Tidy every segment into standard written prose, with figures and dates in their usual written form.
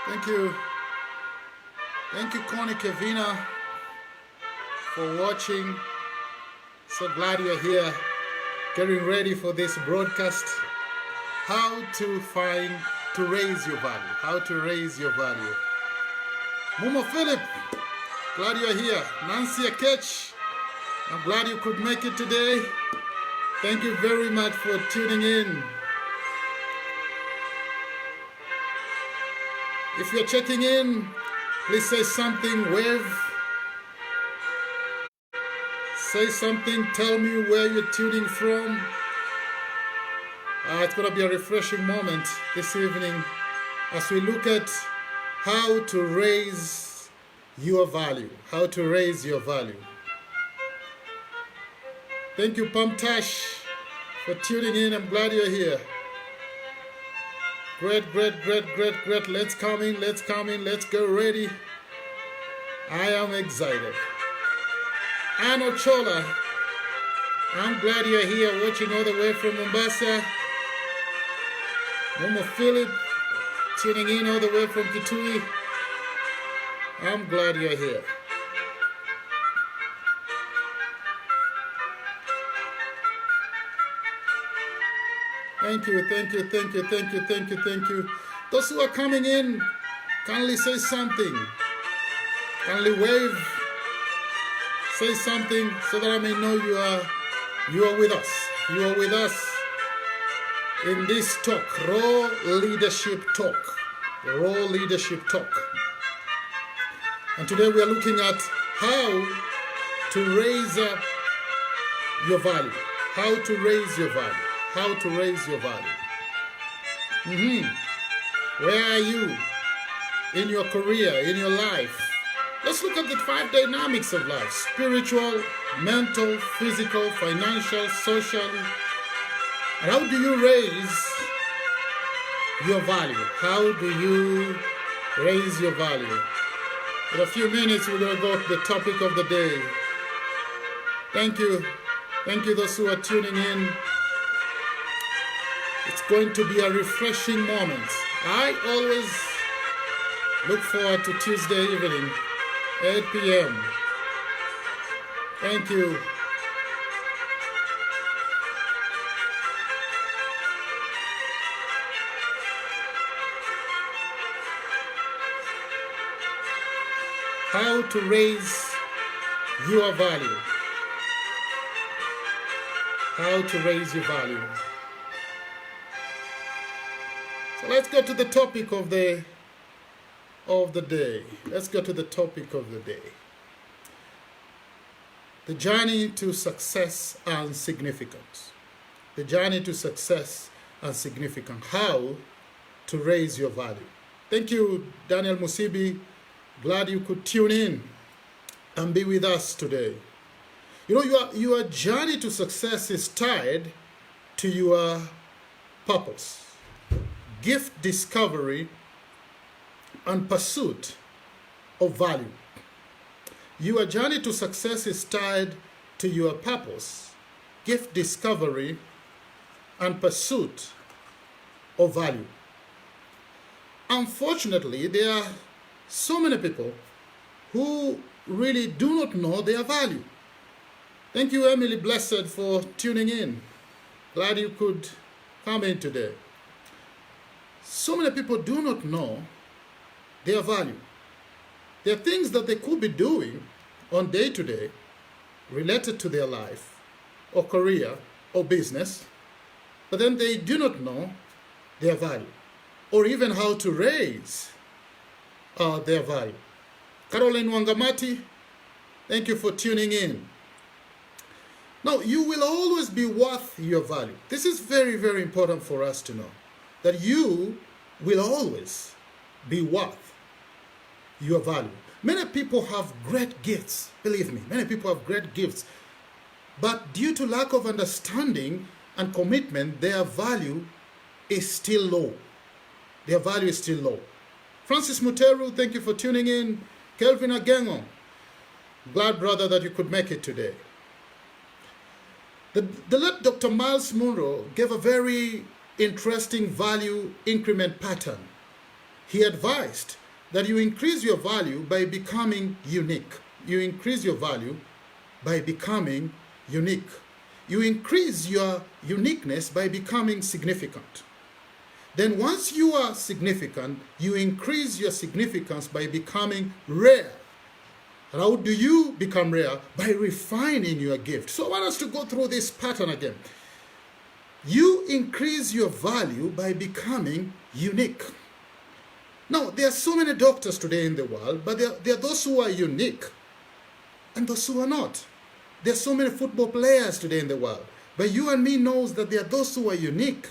Thank you. Thank you, Connie Kevina, for watching. So glad you're here, getting ready for this broadcast. How to raise your value. How to raise your value. Momo Philip, glad you're here. Nancy Akech, I'm glad you could make it today. Thank you very much for tuning in. If you're checking in, please say something, wave. Say something, tell me where you're tuning from. It's going to be a refreshing moment this evening as we look at how to raise your value. How to raise your value. Thank you, Pamtash, for tuning in. I'm glad you're here. Great. Let's come in. Let's go ready. I am excited. Ano Chola, I'm glad you're here watching all the way from Mombasa. Momo Philip, tuning in all the way from Kitui. I'm glad you're here. Thank you. Those who are coming in, kindly say something. Kindly wave. Say something so that I may know you are with us. You are with us in this talk, raw leadership talk. Raw leadership talk. And today we are looking at how to raise up your value. How to raise your value. How to raise your value. Where are you in your career, in your life? Let's look at the 5 dynamics of life: spiritual, mental, physical, financial, social. And how do you raise your value? How do you raise your value? In a few minutes, we're going to go to the topic of the day. Thank you. Thank you, those who are tuning in. It's going to be a refreshing moment. I always look forward to Tuesday evening, 8 p.m. Thank you. How to raise your value. How to raise your value. So let's go to the topic of the day. Let's go to the topic of the day. The journey to success and significance. The journey to success and significance. How to raise your value. Thank you, Daniel Musibi. Glad you could tune in and be with us today. You know, your journey to success is tied to your purpose, gift discovery, and pursuit of value. Your journey to success is tied to your purpose, gift discovery, and pursuit of value. Unfortunately, there are so many people who really do not know their value. Thank you, Emily Blessed, for tuning in. Glad you could come in today. So many people do not know their value. There are things that they could be doing on day to day related to their life or career or business, but then they do not know their value or even how to raise their value. Caroline Wangamati, thank you for tuning in. Now, you will always be worth your value. This is very, very important for us to know, that you will always be worth your value. Many people have great gifts, believe me, many people have great gifts, but due to lack of understanding and commitment, their value is still low. Their value is still low. Francis Muteru, thank you for tuning in. Kelvin Agengo, glad, brother, that you could make it today. The late Dr. Miles Monroe gave a very interesting value increment pattern. he advised that you increase your value by becoming unique. You increase your value by becoming unique. You increase your uniqueness by becoming significant. Then once you are significant, you increase your significance by becoming rare. And how do you become rare? By refining your gift. So I want us to go through this pattern again. You increase your value by becoming unique. Now, there are so many doctors today in the world, but there are those who are unique and those who are not. There are so many football players today in the world, but you and me knows that there are those who are unique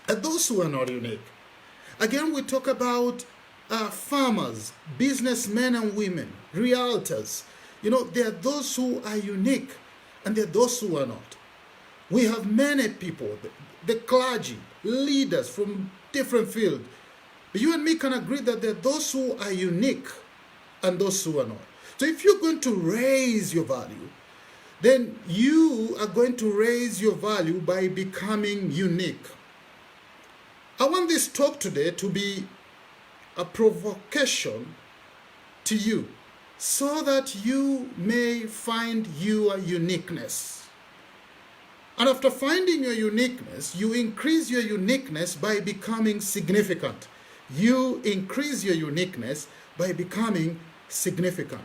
and those who are not unique. Again, we talk about farmers, businessmen and women, realtors. There are those who are unique and there are those who are not. We have many people, the clergy, leaders from different fields. But you and me can agree that there are those who are unique and those who are not. So if you're going to raise your value, then you are going to raise your value by becoming unique. I want this talk today to be a provocation to you so that you may find your uniqueness. And after finding your uniqueness, you increase your uniqueness by becoming significant. You increase your uniqueness by becoming significant.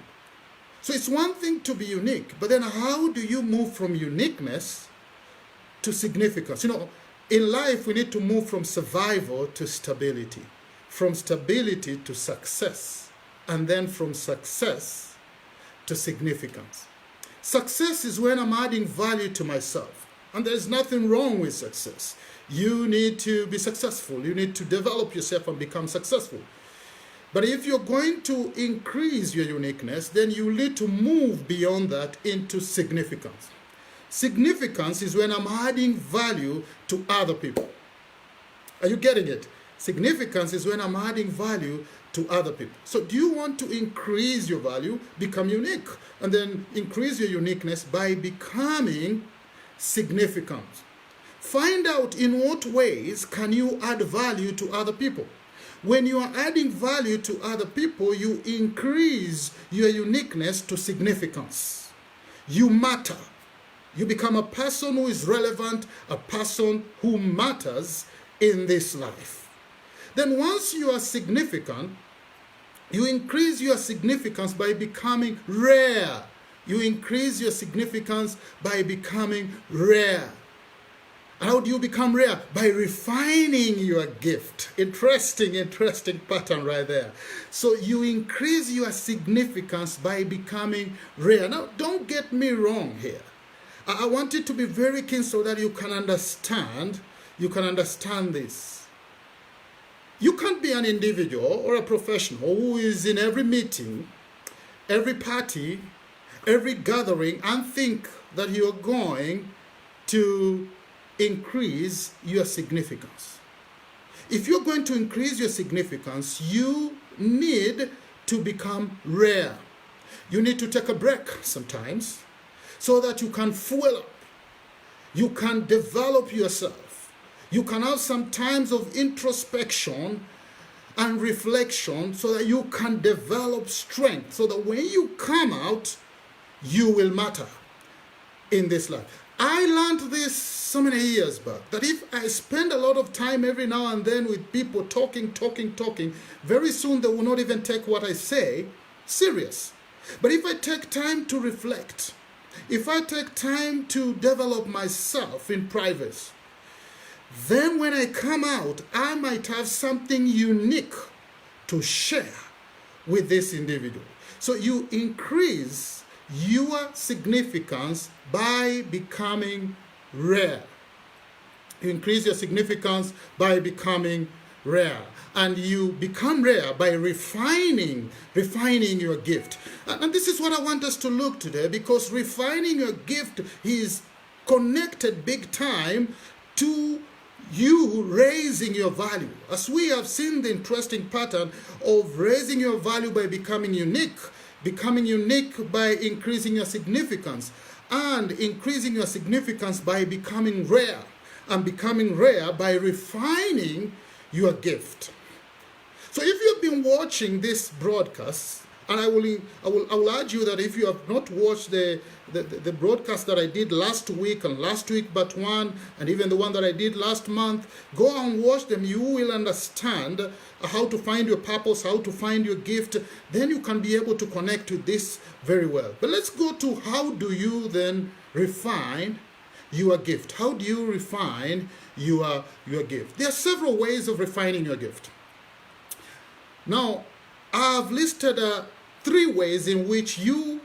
So it's one thing to be unique, but then how do you move from uniqueness to significance? In life, we need to move from survival to stability, from stability to success, and then from success to significance. Success is when I'm adding value to myself, and there's nothing wrong with success. You need to be successful. You need to develop yourself and become successful. But if you're going to increase your uniqueness, then you need to move beyond that into significance. Significance is when I'm adding value to other people. Are you getting it? Significance is when I'm adding value to other people. So do you want to increase your value, become unique, and then increase your uniqueness by becoming significant? Find out in what ways can you add value to other people. When you are adding value to other people, you increase your uniqueness to significance. You matter. You become a person who is relevant, a person who matters in this life. Then once you are significant, you increase your significance by becoming rare. You increase your significance by becoming rare. How do you become rare? By refining your gift. Interesting pattern right there. So you increase your significance by becoming rare. Now, don't get me wrong here. I want you to be very keen so that you can understand this. You can't be an individual or a professional who is in every meeting, every party, every gathering, and think that you're going to increase your significance. If you're going to increase your significance, you need to become rare. You need to take a break sometimes so that you can fuel up. You can develop yourself. You can have some times of introspection and reflection so that you can develop strength, so that when you come out, you will matter in this life. I learned this so many years back, that if I spend a lot of time every now and then with people talking, very soon they will not even take what I say serious. But if I take time to reflect, if I take time to develop myself in privacy, then when I come out, I might have something unique to share with this individual. So you increase your significance by becoming rare. You increase your significance by becoming rare. And you become rare by refining your gift. And this is what I want us to look today, because refining your gift is connected big time to you raising your value. As we have seen the interesting pattern of raising your value by becoming unique by increasing your significance, and increasing your significance by becoming rare, and becoming rare by refining your gift. So if you've been watching this broadcast, and I will urge you that if you have not watched the broadcast that I did last week and last week but one, and even the one that I did last month, go and watch them. You will understand how to find your purpose, how to find your gift. Then you can be able to connect to this very well. But let's go to how do you then refine your gift? How do you refine your gift? There are several ways of refining your gift. Now, I've listed 3 ways in which you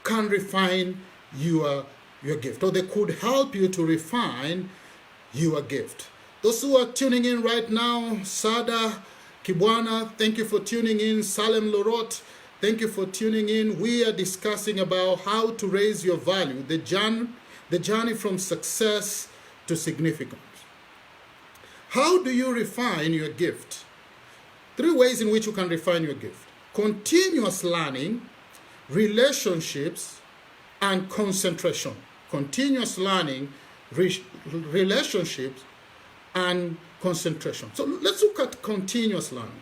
can refine your gift, or they could help you to refine your gift. Those who are tuning in right now, Sada Kibwana, thank you for tuning in. Salem Lorot, thank you for tuning in. We are discussing about how to raise your value, the journey from success to significance. How do you refine your gift? 3 ways in which you can refine your gift: continuous learning, relationships, and concentration. Continuous learning, relationships, and concentration. So let's look at continuous learning.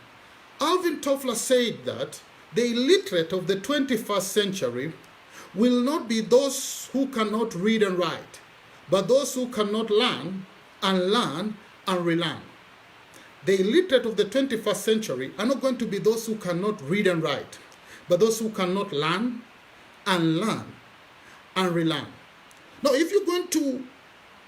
Alvin Toffler said that the illiterate of the 21st century will not be those who cannot read and write, but those who cannot learn and relearn. The illiterate of the 21st century are not going to be those who cannot read and write, but those who cannot learn and relearn. Now, if you're going to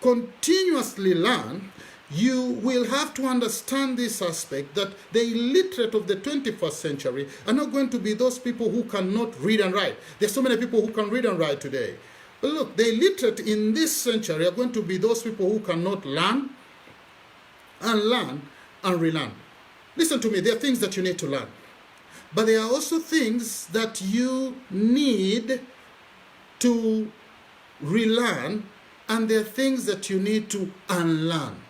continuously learn, you will have to understand this aspect that the illiterate of the 21st century are not going to be those people who cannot read and write. There's so many people who can read and write today. But look, the illiterate in this century are going to be those people who cannot learn and relearn. Listen to me, there are things that you need to learn. But there are also things that you need to relearn, and there are things that you need to unlearn.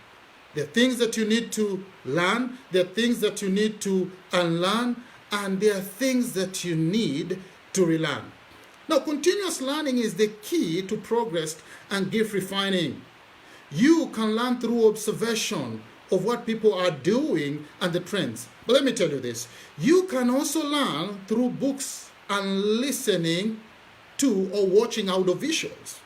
There are things that you need to learn, there are things that you need to unlearn, and there are things that you need to relearn. Now, continuous learning is the key to progress and gift refining. You can learn through observation of what people are doing and the trends. But let me tell you this, you can also learn through books and listening to or watching audiovisuals.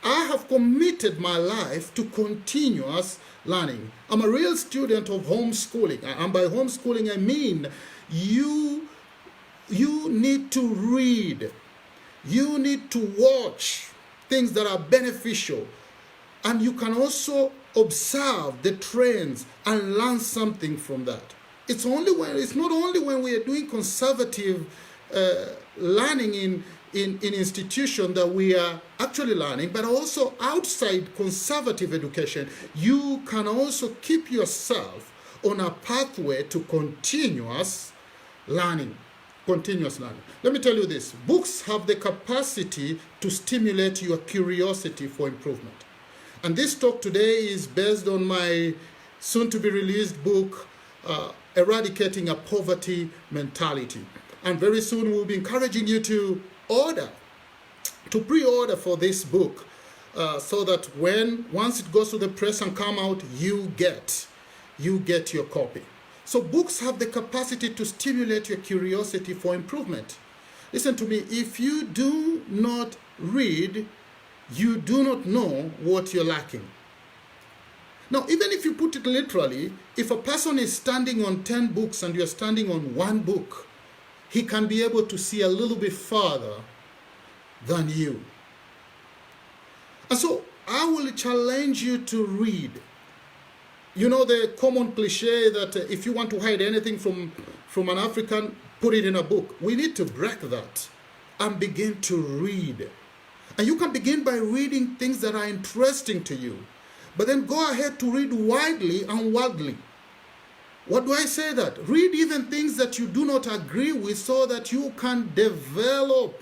I have committed my life to continuous learning. I'm a real student of homeschooling. And by homeschooling, I mean you need to read. You need to watch things that are beneficial. And you can also observe the trends and learn something from that. It's not only when we are doing conservative learning in institution that we are actually learning, but also outside conservative education, you can also keep yourself on a pathway to continuous learning. Continuous learning. Let me tell you this, books have the capacity to stimulate your curiosity for improvement. And this talk today is based on my soon-to-be-released book, Eradicating a Poverty Mentality. And very soon we'll be encouraging you to pre-order for this book, so that once it goes to the press and come out, you get your copy. So books have the capacity to stimulate your curiosity for improvement. Listen to me, if you do not read, you do not know what you're lacking. Now, even if you put it literally, if a person is standing on 10 books and you're standing on 1 book, he can be able to see a little bit farther than you. And so I will challenge you to read. You know the common cliche that if you want to hide anything from an African, put it in a book. We need to break that and begin to read. And you can begin by reading things that are interesting to you. But then go ahead to read widely and worldly. What do I say that? Read even things that you do not agree with so that you can develop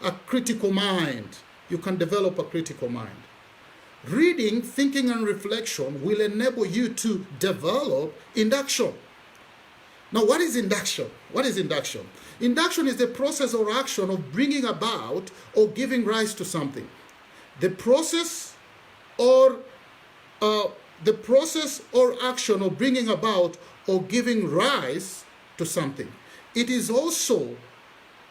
a critical mind. You can develop a critical mind. Reading, thinking, and reflection will enable you to develop induction. Now, what is induction? What is induction? Induction is the process or action of bringing about or giving rise to something. The process or the process or action of bringing about or giving rise to something. It is also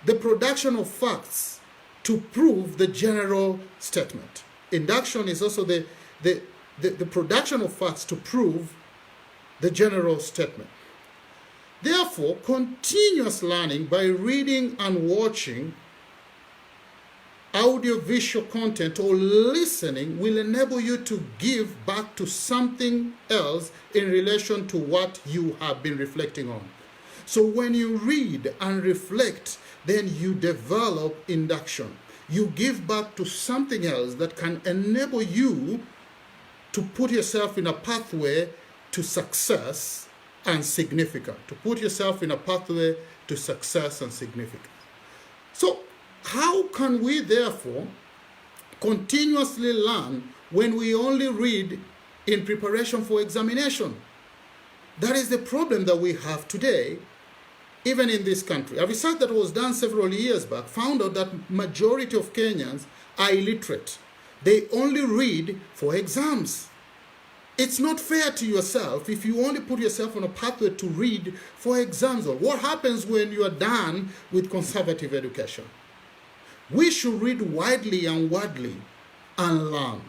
the production of facts to prove the general statement. Induction is also the production of facts to prove the general statement. Therefore, continuous learning by reading and watching audiovisual content or listening will enable you to give back to something else in relation to what you have been reflecting on. So when you read and reflect, then you develop induction. You give back to something else that can enable you to put yourself in a pathway to success and significance. To put yourself in a pathway to success and significance. So, how can we therefore continuously learn when we only read in preparation for examination? That is the problem that we have today, even in this country. A research that was done several years back found out that majority of Kenyans are illiterate. They only read for exams. It's not fair to yourself if you only put yourself on a pathway to read for exams. Or what happens when you are done with conservative education? We should read widely and widely and learn.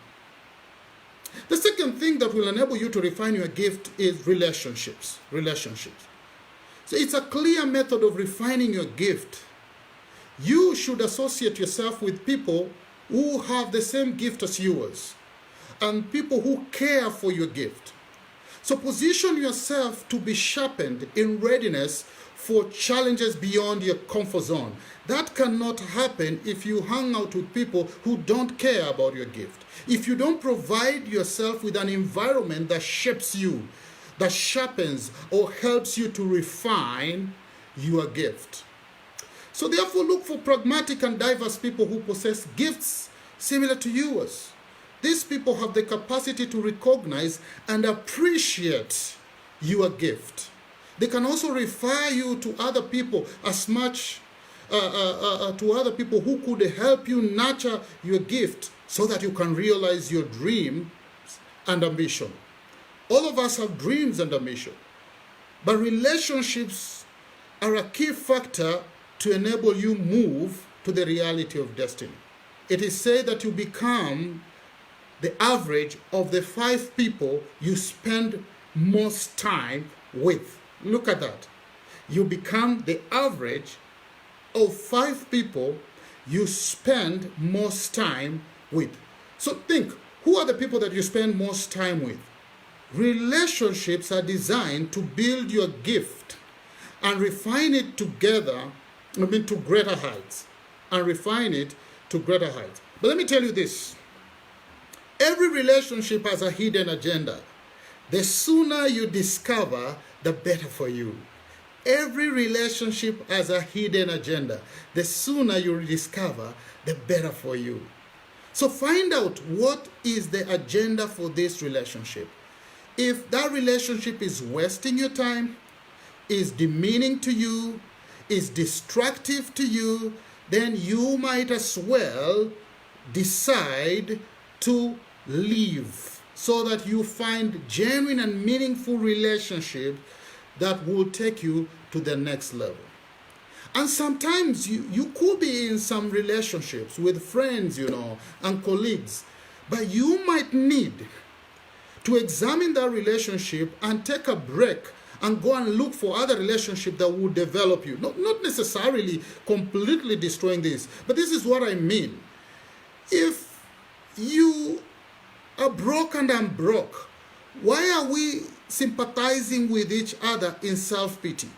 The second thing that will enable you to refine your gift is relationships. So it's a clear method of refining your gift. You should associate yourself with people who have the same gift as yours and people who care for your gift. So position yourself to be sharpened in readiness for challenges beyond your comfort zone. That cannot happen if you hang out with people who don't care about your gift. If you don't provide yourself with an environment that shapes you, that sharpens or helps you to refine your gift. So therefore, look for pragmatic and diverse people who possess gifts similar to yours. These people have the capacity to recognize and appreciate your gift. They can also refer you to other people as much to other people who could help you nurture your gift so that you can realize your dream and ambition. All of us have dreams and ambition, but relationships are a key factor to enable you move to the reality of destiny. It is said that you become the average of the 5 people you spend most time with. Look at that. You become the average of 5 people you spend most time with. So think, who are the people that you spend most time with? Relationships are designed to build your gift and refine it together, to greater heights. And refine it to greater heights. But let me tell you this. Every relationship has a hidden agenda. The sooner you discover, the better for you. Every relationship has a hidden agenda. The sooner you discover, the better for you. So find out what is the agenda for this relationship. If that relationship is wasting your time, is demeaning to you, is destructive to you, then you might as well decide to leave so that you find genuine and meaningful relationship that will take you to the next level. And sometimes you could be in some relationships with friends, and colleagues, but you might need to examine that relationship and take a break and go and look for other relationships that will develop you. Not necessarily completely destroying this, but this is what I mean. If you are broke and I'm broke, why are we sympathizing with each other in self-pity?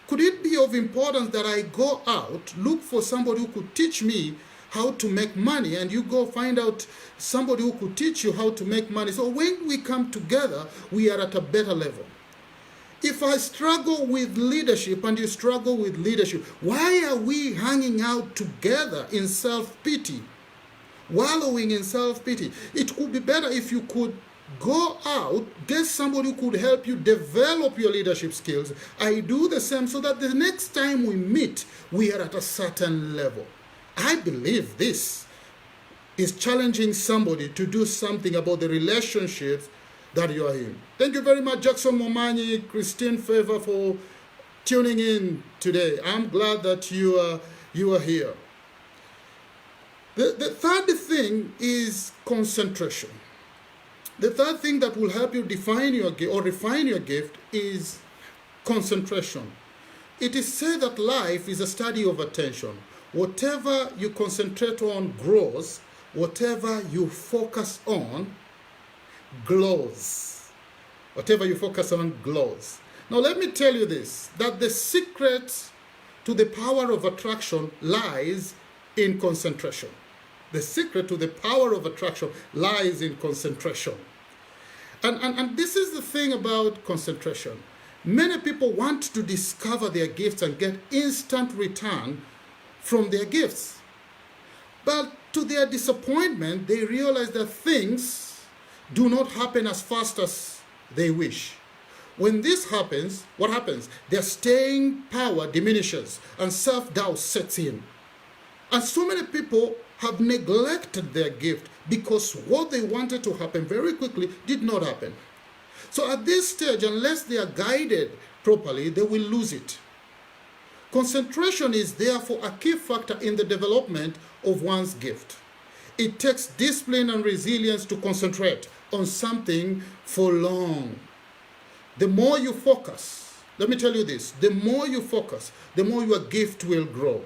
Could it be of importance that I go out, look for somebody who could teach me how to make money, and you go find out somebody who could teach you how to make money? So when we come together, we are at a better level. If I struggle with leadership and you struggle with leadership, why are we hanging out together in self-pity, wallowing in self-pity? It would be better if you could go out, get somebody who could help you develop your leadership skills. I do the same so that the next time we meet, we are at a certain level. I believe this is challenging somebody to do something about the relationships that you are in. Thank you very much, Jackson Momanyi, Christine Favor, for tuning in today. I'm glad that you are here. The third thing is concentration. The third thing that will help you define your gift or refine your gift is concentration. It is said that life is a study of attention. Whatever you concentrate on grows. Whatever you focus on glows. Whatever you focus on glows. Now let me tell you this, that the secret to the power of attraction lies in concentration. The secret to the power of attraction lies in concentration. And this is the thing about concentration. Many people want to discover their gifts and get instant return from their gifts. But to their disappointment, they realize that things do not happen as fast as they wish. When this happens, what happens? Their staying power diminishes and self-doubt sets in. And so many people have neglected their gift because what they wanted to happen very quickly did not happen. So at this stage, unless they are guided properly, they will lose it. Concentration is therefore a key factor in the development of one's gift. It takes discipline and resilience to concentrate on something for long. The more you focus, let me tell you this, the more you focus, the more your gift will grow.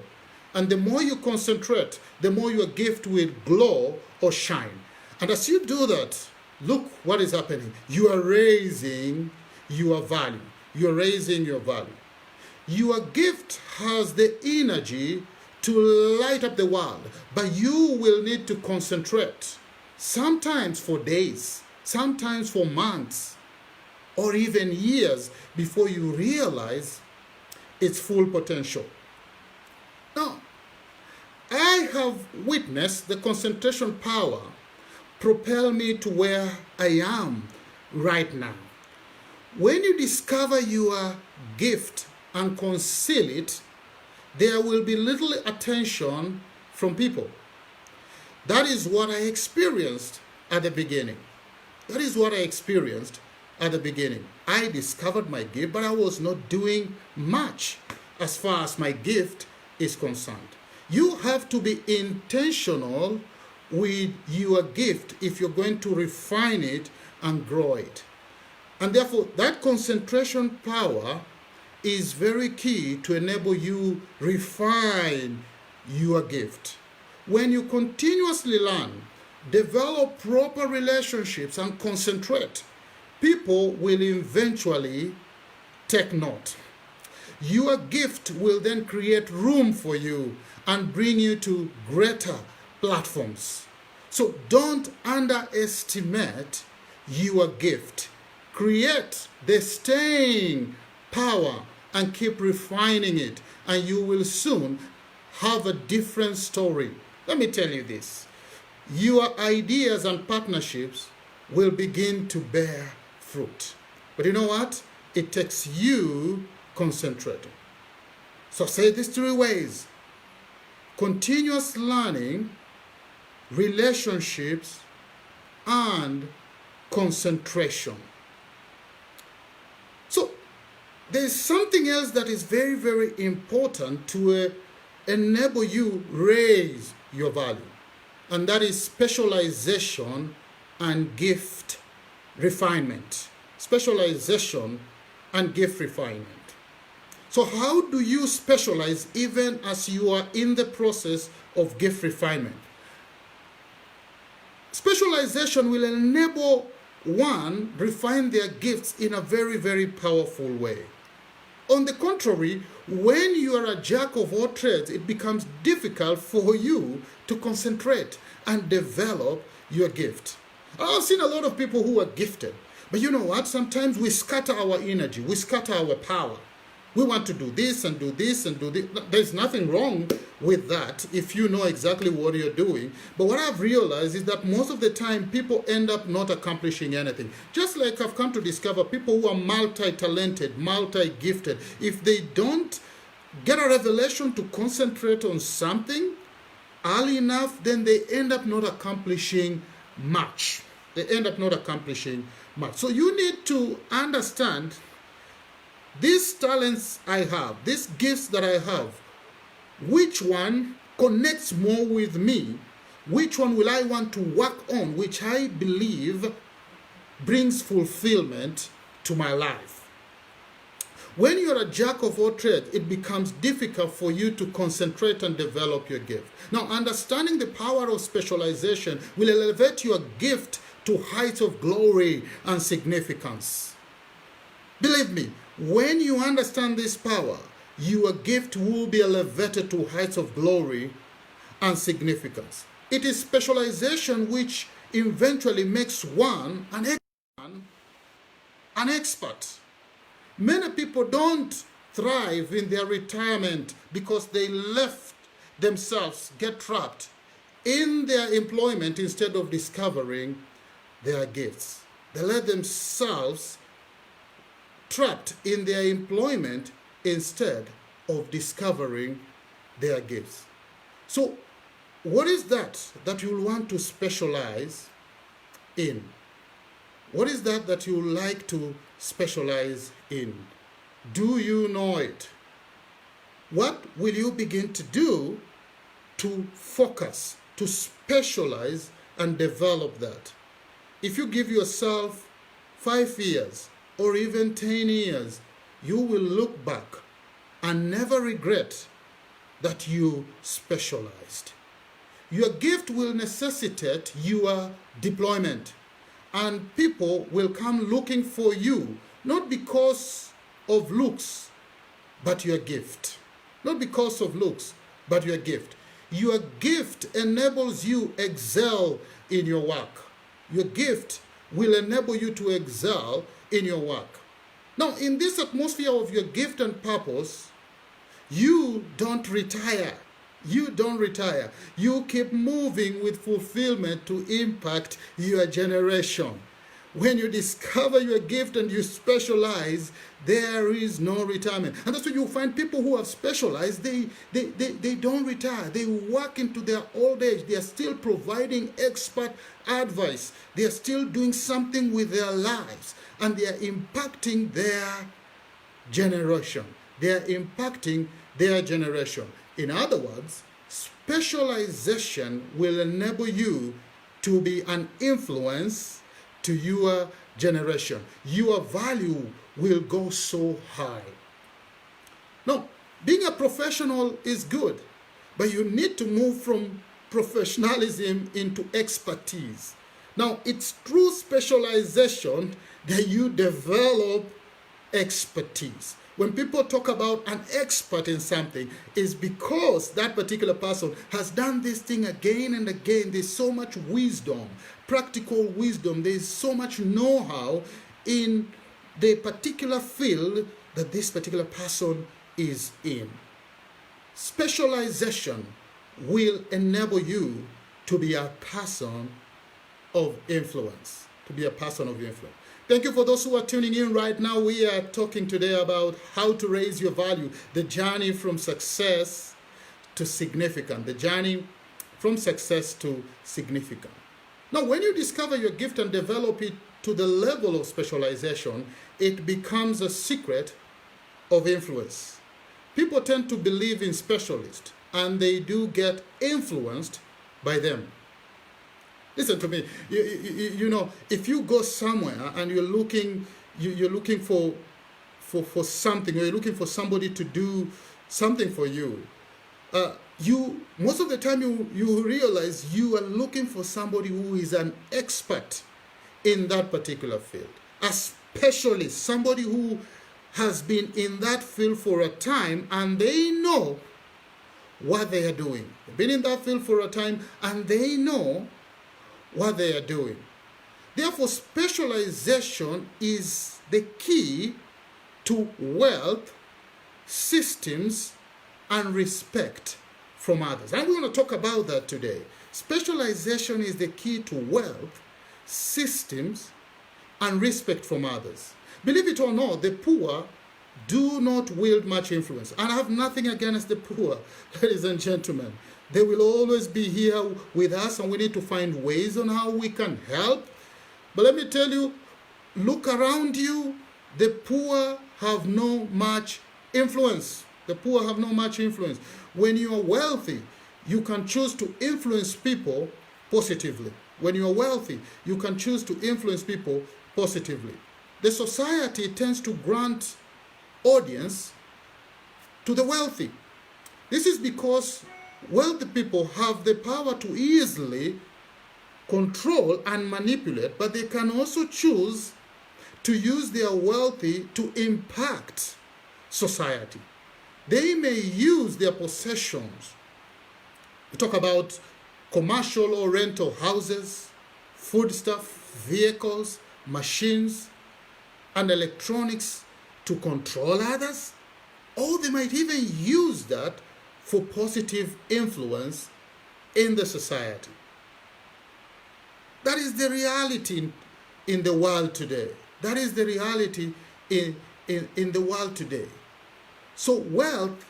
And the more you concentrate, the more your gift will glow or shine. And as you do that, look what is happening. You are raising your value. You are raising your value. Your gift has the energy to light up the world, but you will need to concentrate, sometimes for days, sometimes for months, or even years before you realize its full potential. Now, I have witnessed the concentration power propel me to where I am right now. When you discover your gift and conceal it, there will be little attention from people. That is what I experienced at the beginning. That is what I experienced at the beginning. I discovered my gift, but I was not doing much as far as my gift is concerned. You have to be intentional with your gift if you're going to refine it and grow it. And therefore, that concentration power is very key to enable you refine your gift. When you continuously learn, develop proper relationships and concentrate, people will eventually take note. Your gift will then create room for you and bring you to greater platforms. So don't underestimate your gift. Create the staying power and keep refining it, and you will soon have a different story. Let me tell you this. Your ideas and partnerships will begin to bear fruit. But you know what? It takes you concentrating. So say this 3 ways. Continuous learning, relationships, and concentration. So there's something else that is very, very important to enable you raise your value. And that is specialization and gift refinement. Specialization and gift refinement. So how do you specialize even as you are in the process of gift refinement? Specialization will enable one refine their gifts in a very, very powerful way. On the contrary, when you are a jack of all trades, it becomes difficult for you to concentrate and develop your gift. I've seen a lot of people who are gifted, but you know what? Sometimes we scatter our energy, we scatter our power. We want to do this and do this and do this. There's nothing wrong with that if you know exactly what you're doing. But what I've realized is that most of the time people end up not accomplishing anything. Just like I've come to discover people who are multi-talented, multi-gifted, if they don't get a revelation to concentrate on something early enough, then they end up not accomplishing much. They end up not accomplishing much. So you need to understand these talents I have, these gifts that I have, which one connects more with me? Which one will I want to work on, which I believe brings fulfillment to my life? When you're a jack of all trades, it becomes difficult for you to concentrate and develop your gift. Now, understanding the power of specialization will elevate your gift to heights of glory and significance. Believe me, when you understand this power, your gift will be elevated to heights of glory and significance. It is specialization which eventually makes one an expert. Many people don't thrive in their retirement because they left themselves get trapped in their employment instead of discovering their gifts. They let themselves trapped in their employment instead of discovering their gifts. So, what is that you'll want to specialize in? What is that you like to specialize in? Do you know it? What will you begin to do to focus, to specialize and develop that? If you give yourself 5 years or even 10 years, you will look back and never regret that you specialized. Your gift will necessitate your deployment, and people will come looking for you, not because of looks, but your gift. Not because of looks, but your gift. Your gift enables you to excel in your work. Your gift will enable you to excel in your work. Now, in this atmosphere of your gift and purpose, you don't retire. You don't retire. You keep moving with fulfillment to impact your generation. When you discover your gift and you specialize, there is no retirement. And that's why you find people who have specialized, they don't retire. They work into their old age. They are still providing expert advice. They are still doing something with their lives. And they are impacting their generation. They are impacting their generation. In other words, specialization will enable you to be an influence to your generation. Your value will go so high. Now, being a professional is good, but you need to move from professionalism into expertise. Now, it's through specialization that you develop expertise. When people talk about an expert in something, it's because that particular person has done this thing again and again. There's so much wisdom, practical wisdom. There's so much know-how in the particular field that this particular person is in. Specialization will enable you to be a person of influence. To be a person of influence. Thank you for those who are tuning in right now. We are talking today about how to raise your value, the journey from success to significant, the journey from success to significant. Now, when you discover your gift and develop it to the level of specialization, it becomes a secret of influence. People tend to believe in specialists, and they do get influenced by them. Listen to me. You know, if you go somewhere and you're looking for something, or you're looking for somebody to do something for you, you most of the time you realize you are looking for somebody who is an expert in that particular field, a specialist, somebody who has been in that field for a time and they know what they are doing. They've been in that field for a time and they know what they are doing. Therefore, specialization is the key to wealth, systems, and respect from others. And we want to talk about that today. Specialization is the key to wealth, systems, and respect from others. Believe it or not, the poor do not wield much influence. And I have nothing against the poor, ladies and gentlemen. They will always be here with us, and we need to find ways on how we can help. But let me tell you, look around you, the poor have no much influence. The poor have no much influence. When you are wealthy, you can choose to influence people positively. When you are wealthy, you can choose to influence people positively. The society tends to grant audience to the wealthy. This is because wealthy people have the power to easily control and manipulate, but they can also choose to use their wealthy to impact society. They may use their possessions. We talk about commercial or rental houses, foodstuff, vehicles, machines, and electronics to control others. Or they might even use that for positive influence in the society. That is the reality in the world today. That is the reality in the world today. So wealth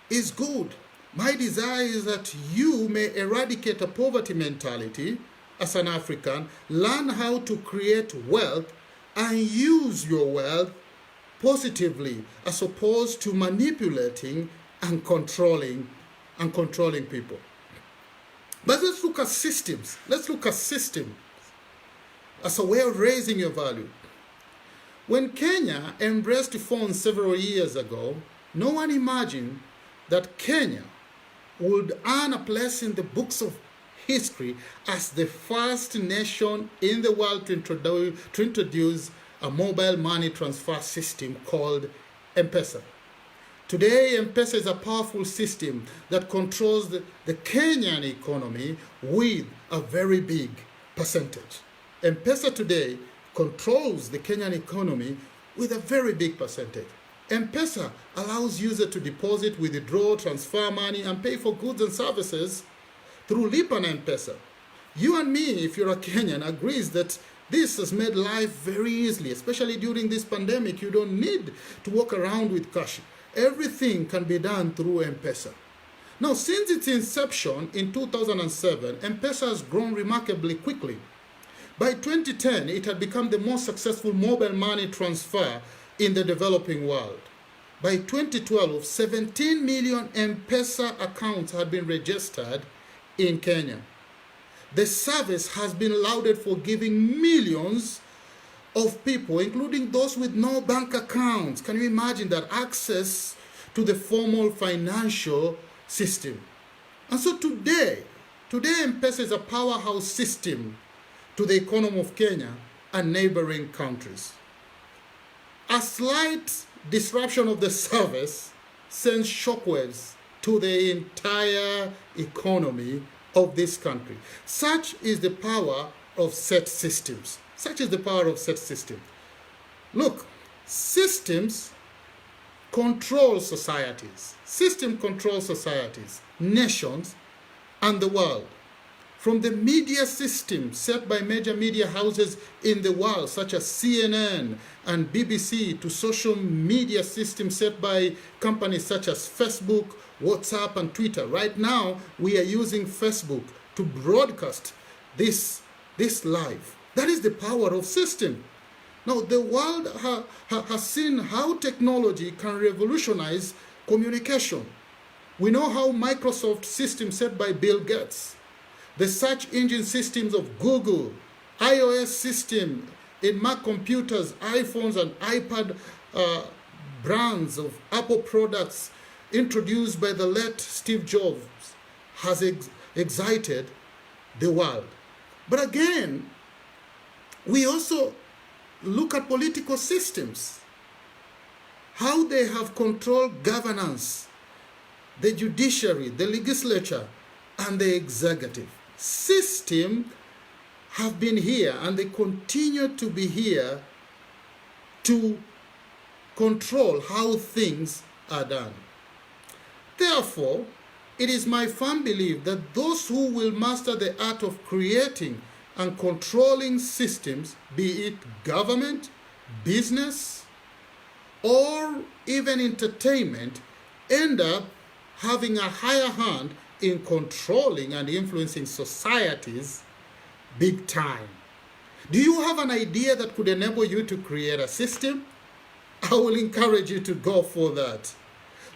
is good. My desire is that you may eradicate a poverty mentality as an African, learn how to create wealth and use your wealth positively as opposed to manipulating and controlling people. But let's look at systems. Let's look at systems as a way of raising your value. When Kenya embraced phones several years ago, no one imagined that Kenya would earn a place in the books of history as the first nation in the world to introduce a mobile money transfer system called M-Pesa. Today, M-Pesa is a powerful system that controls the Kenyan economy with a very big percentage. M-Pesa today controls the Kenyan economy with a very big percentage. M-Pesa allows users to deposit, withdraw, transfer money, and pay for goods and services through Lipa na M-Pesa. You and me, if you're a Kenyan, agrees that this has made life very easily, especially during this pandemic. You don't need to walk around with cash. Everything can be done through M-Pesa. Now, since its inception in 2007, M-Pesa has grown remarkably quickly. By 2010, it had become the most successful mobile money transfer in the developing world. By 2012, 17 million M-Pesa accounts had been registered in Kenya. The service has been lauded for giving millions of people, including those with no bank accounts, can you imagine that, access to the formal financial system. And so today M-Pesa is a powerhouse system to the economy of Kenya and neighboring countries. A slight disruption of the service sends shockwaves to the entire economy of this country. Such is the power of set systems. Such is the power of set systems. Look, systems control societies. Systems control societies, nations, and the world. From the media system set by major media houses in the world, such as CNN and BBC, to social media systems set by companies such as Facebook, WhatsApp, and Twitter. Right now, we are using Facebook to broadcast this live. That is the power of system. Now, the world has seen how technology can revolutionize communication. We know how Microsoft system set by Bill Gates, the search engine systems of Google, iOS system in Mac computers, iPhones, and iPad brands of Apple products introduced by the late Steve Jobs has excited the world. But again, we also look at political systems, how they have controlled governance, the judiciary, the legislature, and the executive. Systems have been here and they continue to be here to control how things are done. Therefore, it is my firm belief that those who will master the art of creating and controlling systems, be it government, business, or even entertainment, end up having a higher hand in controlling and influencing societies big time. Do you have an idea that could enable you to create a system? I will encourage you to go for that.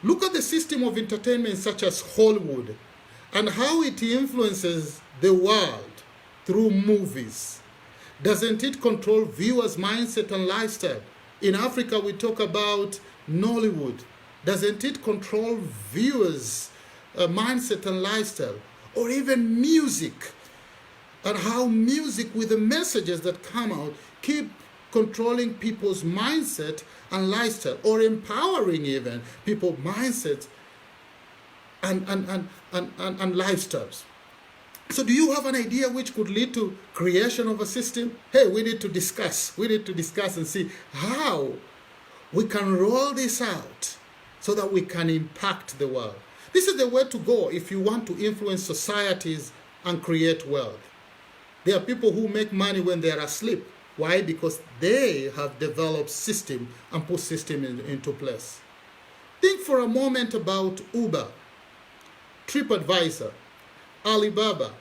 Look at the system of entertainment such as Hollywood and how it influences the world through movies. Doesn't it control viewers' mindset and lifestyle? In Africa, we talk about Nollywood. Doesn't it control viewers' mindset and lifestyle? Or even music, and how music with the messages that come out keep controlling people's mindset and lifestyle, or empowering even people's mindsets and lifestyles. So do you have an idea which could lead to creation of a system? Hey, we need to discuss. We need to discuss and see how we can roll this out so that we can impact the world. This is the way to go if you want to influence societies and create wealth. There are people who make money when they are asleep. Why? Because they have developed system and put system into place. Think for a moment about Uber, TripAdvisor, Alibaba,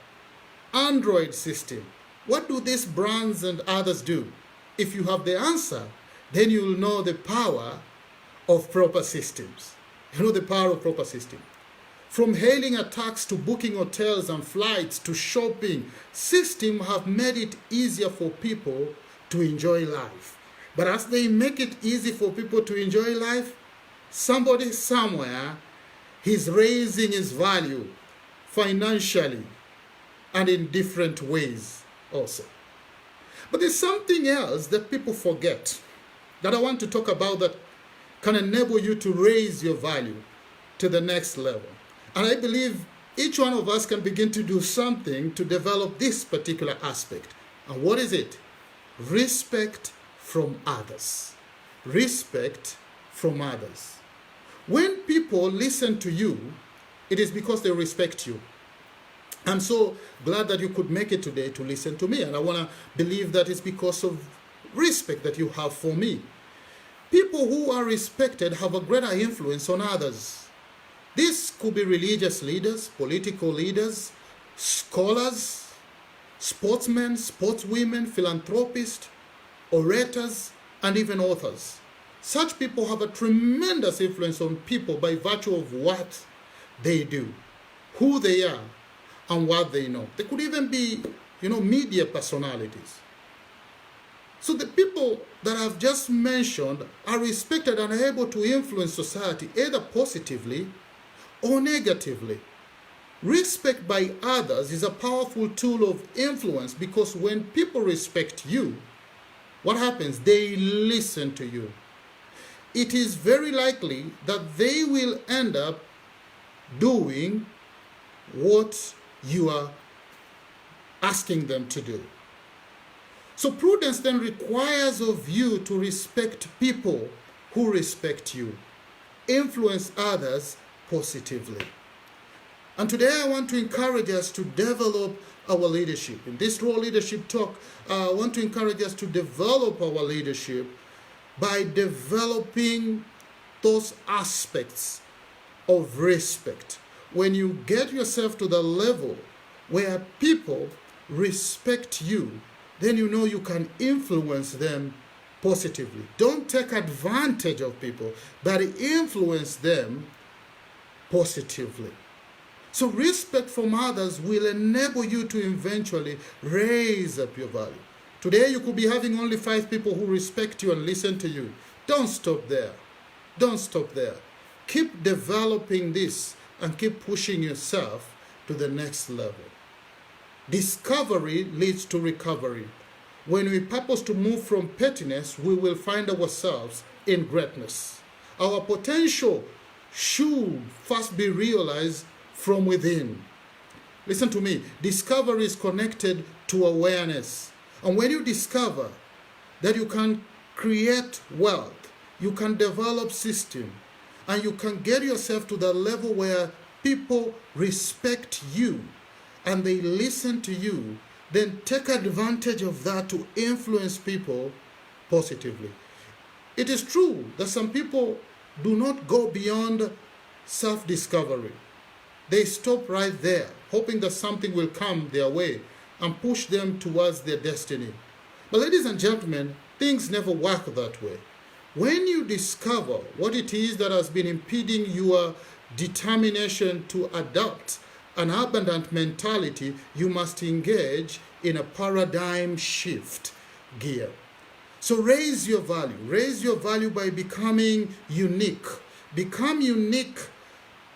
Android system. What do these brands and others do? If you have the answer, then you will know the power of proper systems. You know the power of proper system. From hailing a taxi to booking hotels and flights to shopping, systems have made it easier for people to enjoy life. But as they make it easy for people to enjoy life, somebody somewhere is raising his value financially and in different ways also. But there's something else that people forget that I want to talk about that can enable you to raise your value to the next level. And I believe each one of us can begin to do something to develop this particular aspect. And what is it? Respect from others. Respect from others. When people listen to you, it is because they respect you. I'm so glad that you could make it today to listen to me. And I want to believe that it's because of respect that you have for me. People who are respected have a greater influence on others. This could be religious leaders, political leaders, scholars, sportsmen, sportswomen, philanthropists, orators, and even authors. Such people have a tremendous influence on people by virtue of what they do, who they are, and what they know. They could even be, media personalities. So the people that I've just mentioned are respected and able to influence society either positively or negatively. Respect by others is a powerful tool of influence because when people respect you, what happens? They listen to you. It is very likely that they will end up doing what you are asking them to do. So prudence then requires of you to respect people who respect you. Influence others positively. And today I want to encourage us to develop our leadership. In this Raw Leadership Talk, I want to encourage us to develop our leadership by developing those aspects of respect. When you get yourself to the level where people respect you, then you know you can influence them positively. Don't take advantage of people, but influence them positively. So respect from others will enable you to eventually raise up your value. Today you could be having only 5 people who respect you and listen to you. Don't stop there. Don't stop there. Keep developing this and keep pushing yourself to the next level. Discovery leads to recovery. When we purpose to move from pettiness, we will find ourselves in greatness. Our potential should first be realized from within. Listen to me. Discovery is connected to awareness. And when you discover that you can create wealth, you can develop system, and you can get yourself to the level where people respect you and they listen to you, then take advantage of that to influence people positively. It is true that some people do not go beyond self-discovery. They stop right there, hoping that something will come their way and push them towards their destiny. But ladies and gentlemen, things never work that way. When you discover what it is that has been impeding your determination to adopt an abundant mentality, you must engage in a paradigm shift gear. So raise your value. Raise your value by becoming unique. Become unique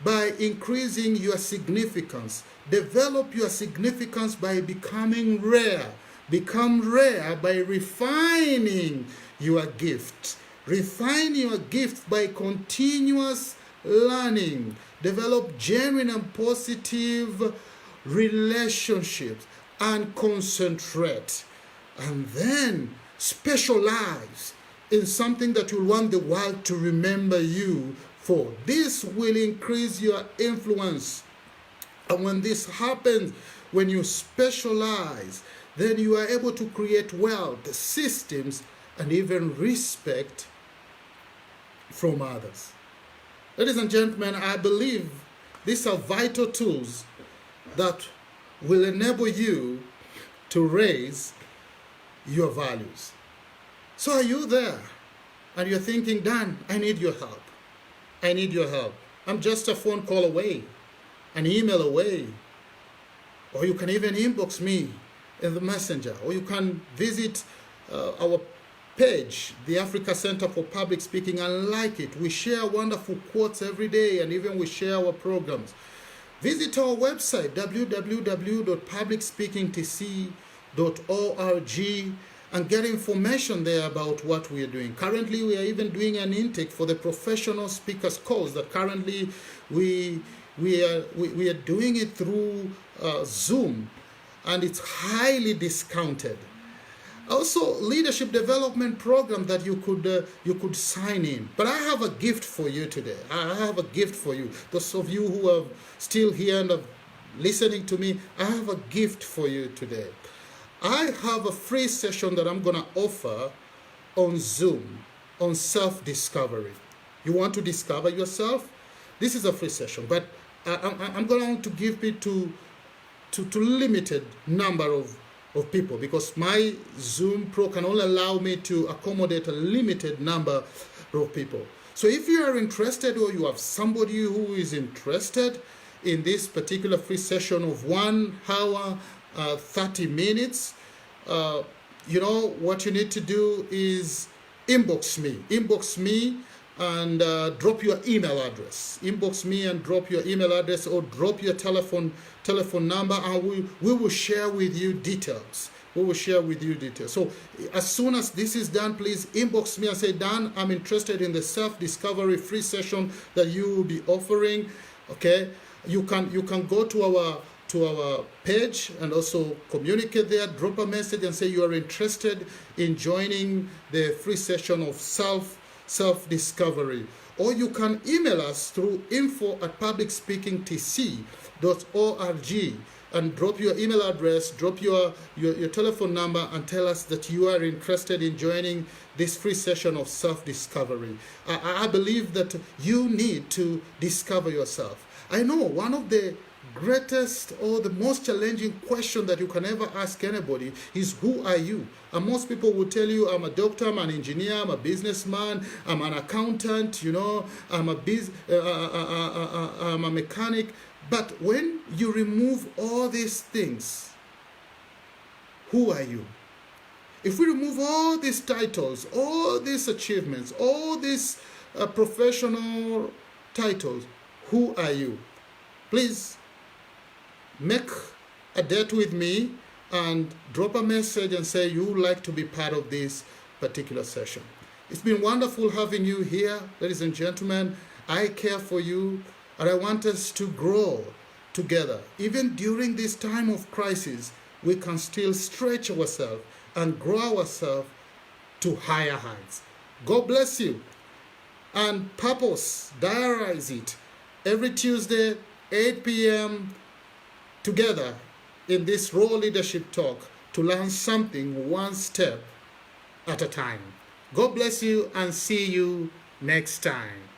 by increasing your significance. Develop your significance by becoming rare. Become rare by refining your gift. Refine your gift by continuous learning. Develop genuine and positive relationships and concentrate. And then specialize in something that you want the world to remember you for. This will increase your influence. And when this happens, when you specialize, then you are able to create wealth, systems, and even respect from others. Ladies and gentlemen, I believe these are vital tools that will enable you to raise your values. So are you there? And you're thinking, Dan, I need your help. I need your help. I'm just a phone call away, an email away. Or you can even inbox me in the messenger. Or you can visit our page, the Africa Center for Public Speaking, and like it. We share wonderful quotes every day, and even we share our programs. Visit our website, www.publicspeakingtc.org, and get information there about what we are doing. Currently, we are even doing an intake for the professional speakers course that currently we are doing it through Zoom, and it's highly discounted. Also, leadership development program that you could sign in. But I have a gift for you today. I have a gift for you. Those of you who are still here and are listening to me, I have a gift for you today. I have a free session that I'm going to offer on Zoom on self-discovery. You want to discover yourself? This is a free session, but I'm going to give it to limited number of people, because my Zoom Pro can only allow me to accommodate a limited number of people. So if you are interested, or you have somebody who is interested in this particular free session of 1 hour, 30 minutes, you know, what you need to do is inbox me and drop your email address. Inbox me and drop your email address, or drop your telephone number, and we will share with you details. We will share with you details. So as soon as this is done, please inbox me and say, Dan, I'm interested in the self-discovery free session that you will be offering. Okay, you can go to our page and also communicate there. Drop a message and say you are interested in joining the free session of self-discovery. Or you can email us through info@publicspeakingtc.org and drop your email address, drop your telephone number, and tell us that you are interested in joining this free session of self-discovery. I believe that you need to discover yourself. I know one of the greatest or the most challenging question that you can ever ask anybody is, who are you? And most people will tell you, I'm a doctor, I'm an engineer, I'm a businessman, I'm an accountant, you know, I'm a mechanic. But when you remove all these things, who are you? If we remove all these titles, all these achievements, all these professional titles, who are you? Please make a date with me and drop a message and say you would like to be part of this particular session. It's been wonderful having you here, ladies and gentlemen. I care for you, and I want us to grow together. Even during this time of crisis, we can still stretch ourselves and grow ourselves to higher heights. God bless you. And purpose, diarize it. Every Tuesday, 8 p.m., together in this Raw Leadership Talk to learn something one step at a time. God bless you, and see you next time.